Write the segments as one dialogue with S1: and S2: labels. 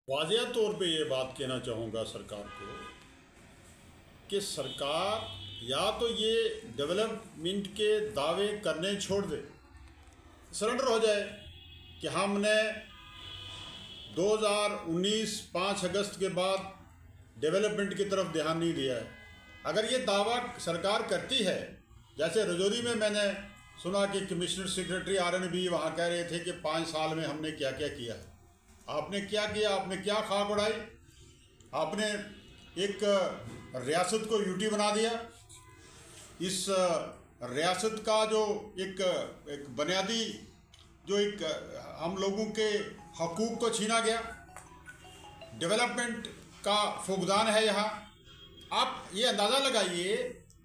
S1: वाज़ेह तौर पे ये बात कहना चाहूँगा सरकार को कि सरकार या तो ये डेवलपमेंट के दावे करने छोड़ दे, सरेंडर हो जाए कि हमने 2019 5 अगस्त के बाद डेवलपमेंट की तरफ ध्यान नहीं दिया है। अगर ये दावा सरकार करती है, जैसे रजौरी में मैंने सुना कि कमिश्नर सेक्रेटरी RNB वहाँ कह रहे थे कि 5 साल में हमने क्या क्या किया है। आपने क्या किया? आपने क्या खाक उड़ाई? आपने एक रियासत को यूटी बना दिया। इस रियासत का जो एक बुनियादी जो एक हम लोगों के हकूक़ को छीना गया, डेवलपमेंट का फुकदान है यहाँ। आप ये अंदाज़ा लगाइए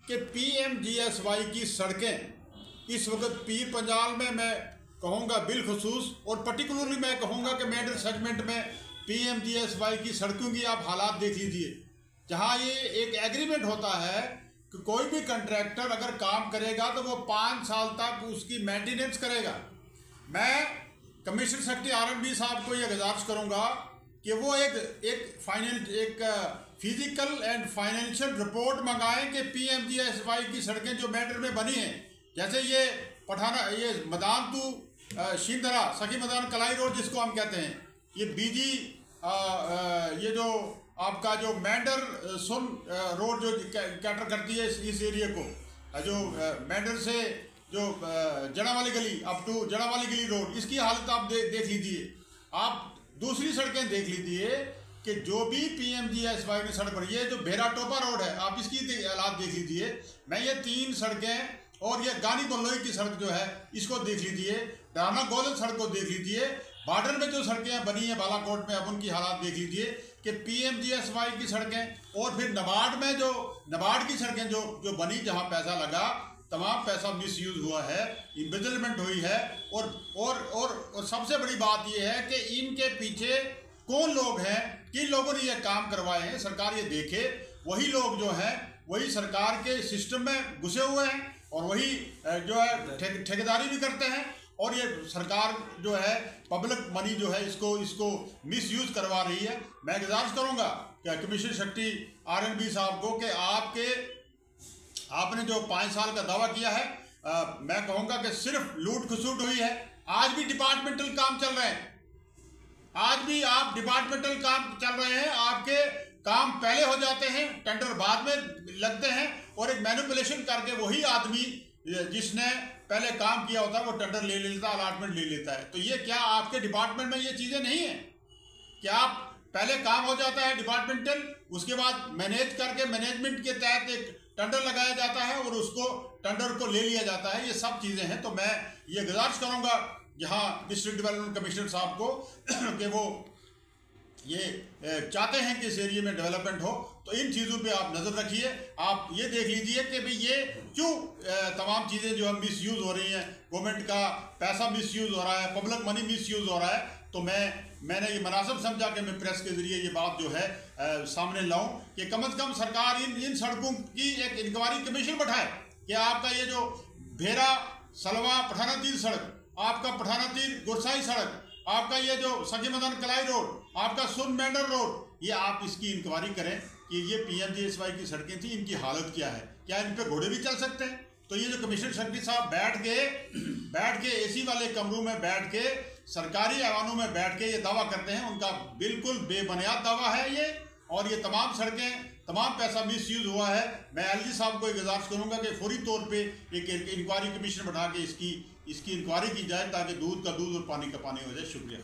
S1: कि PMGSY की सड़कें इस वक्त पीर पंजाल में, मैं कहूँगा बिलखसूस और पर्टिकुलरली मैं कहूँगा कि मेडल सेगमेंट में PMGSY की सड़कों की आप हालात देख लीजिए, जहाँ ये एक एग्रीमेंट होता है कि कोई भी कंट्रैक्टर अगर काम करेगा तो वो 5 साल तक उसकी मेंटेनेंस करेगा। मैं कमिश्नर सेक्रेटरी RNB साहब को ये गुजारिश करूँगा कि वो एक फिजिकल एंड फाइनेंशियल रिपोर्ट मंगाएं कि PMGSY की सड़कें जो मेडल में बनी हैं, जैसे ये मैदान टू शिंदरा सखी मैदान कलाई रोड जिसको हम कहते हैं, ये BG ये जो आपका जो मेंढर सुन रोड जो कैटर करती है इस एरिया को, जो मेंढर से जो जड़ा वाली गली अप टू जड़ा वाली गली रोड, इसकी हालत आप देख लीजिए। आप दूसरी सड़कें देख लीजिए कि जो भी PMGSY ने सड़क बनी है, जो भेरा टोपा रोड है, आप इसकी हालात देख लीजिए। मैं ये 3 सड़कें और ये गानी बल्लोई की सड़क जो है इसको देख लीजिए, डाना गोलन सड़क को देख लीजिए, बॉर्डर में जो सड़कें बनी हैं बालाकोट में, अब उनकी हालात देख लीजिए कि PMGSY की सड़कें और फिर नबार्ड की सड़कें जो बनी, जहां पैसा लगा तमाम पैसा मिसयूज हुआ है, इम्बेजलमेंट हुई है। और सबसे बड़ी बात यह है कि इनके पीछे कौन लोग हैं, किन लोगों ने ये काम करवाए हैं, सरकार ये देखे। वही लोग जो हैं वही सरकार के सिस्टम में घुसे हुए हैं और वही जो है ठेकेदारी भी करते हैं, और ये सरकार जो है पब्लिक मनी जो है इसको मिसयूज करवा रही है। मैं गुजारिश करूंगा कि कमिश्नर सेक्रेटरी RNB साहब को कि आपने जो 5 साल का दावा किया है, मैं कहूँगा कि सिर्फ लूट खसूट हुई है। आज भी डिपार्टमेंटल काम चल रहे हैं, आज भी आप डिपार्टमेंटल काम चल रहे हैं, आपके काम पहले हो जाते हैं, टेंडर बाद में लगते हैं, और एक मैनिपुलेशन करके वही आदमी जिसने पहले काम किया होता है वो टेंडर ले लेता, अलॉटमेंट ले लेता है। तो ये क्या आपके डिपार्टमेंट में ये चीज़ें नहीं है कि आप पहले काम हो जाता है डिपार्टमेंटल, उसके बाद मैनेज करके मैनेजमेंट के तहत एक टेंडर लगाया जाता है और उसको टेंडर को ले लिया जाता है। ये सब चीज़ें हैं। तो मैं ये गुजारिश करूँगा यहाँ डिस्ट्रिक्ट डेवलपमेंट कमिश्नर साहब को कि वो ये चाहते हैं कि इस एरिया में डेवलपमेंट हो, तो इन चीज़ों पे आप नज़र रखिए। आप ये देख लीजिए कि भाई ये क्यों तमाम चीज़ें जो हम मिसयूज़ हो रही हैं, गवर्नमेंट का पैसा मिसयूज़ हो रहा है, पब्लिक मनी मिसयूज़ हो रहा है। तो मैंने ये मुनासिब समझा कि मैं प्रेस के ज़रिए ये बात जो है सामने लाऊं कि कम से कम सरकार इन सड़कों की एक इंक्वायरी कमीशन बैठाए कि आपका ये जो भेरा सलवा पठाना तीर सड़क, आपका पठाना तीर गुरसाई सड़क, आपका ये जो सखी मैदान कलाई रोड, आपका सुन मेंढर रोड, ये आप इसकी इंक्वायरी करें कि ये PMGSY की सड़कें थी, इनकी हालत क्या है, क्या इन पे घोड़े भी चल सकते हैं। तो ये जो कमिश्नर सेक्रेटरी साहब बैठ के AC वाले कमरों में बैठ के सरकारी ऐवानों में बैठ के ये दावा करते हैं, उनका बिल्कुल बेबुनियाद दावा है ये। और ये तमाम सड़कें, तमाम पैसा मिसयूज हुआ है। मैं LG साहब को गुजारिश करूंगा कि फौरी तौर पे एक इंक्वायरी कमीशन बैठा के इसकी इंक्वायरी की जाए, ताकि दूध का दूध और पानी का पानी हो जाए। शुक्रिया।